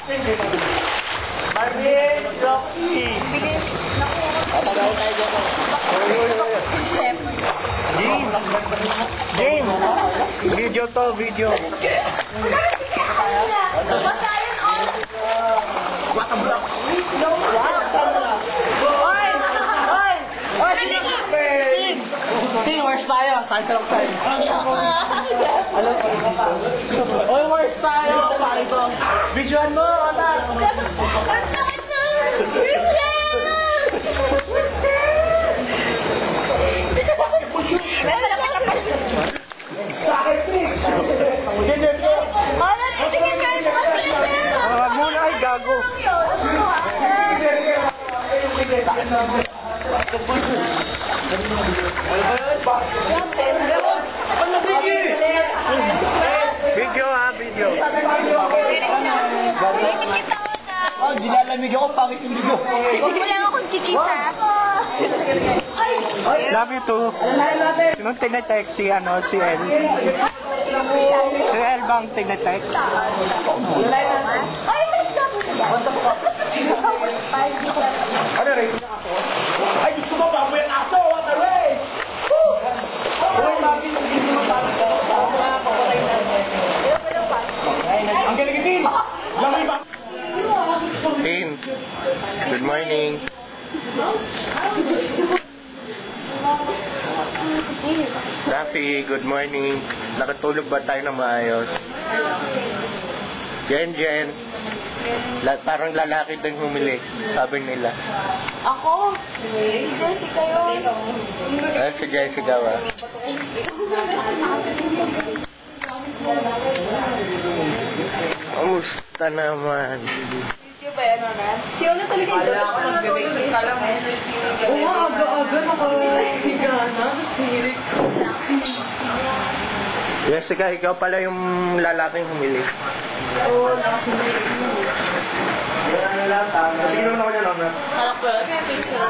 Marvin, Rocky. Matagal tayo dito. Game. Video to, video. Team, worst tayo. Saan ka lang tayo? Oy, worst tayo. Pari ko. Videoan mo, anak. Muna ay gago. Video ha, video. Oh, dilalamig ako. Bakit yung video? Huwag mo lang akong kikita. Love you too. Sinong tinetext si ano, si El? Si El bang tinetext? Ay, may stop! Ano rin? Ay, gusto mo baboy ang aso! What a way! Uy, mami, hindi mo magpapit. Ang galing din! Lamay ba? Team, good morning. Rafi, good morning. Nakatulog ba tayo na maayos? Jen. Parang lalaki din humili, sabi nila. Ako? Si Jessica yun. Si Jessica ba? Kamusta naman? Ba yan, Anan? Si Ona talaga yung dapat na natulog eh. Oo nga, aga-aga. Nakahiga na. Hilig. Jessica, ikaw pala yung lalaking humili. Oo, nakasinig. Yan na lang, tama. Sige naman ako niya lang. Kaya picture.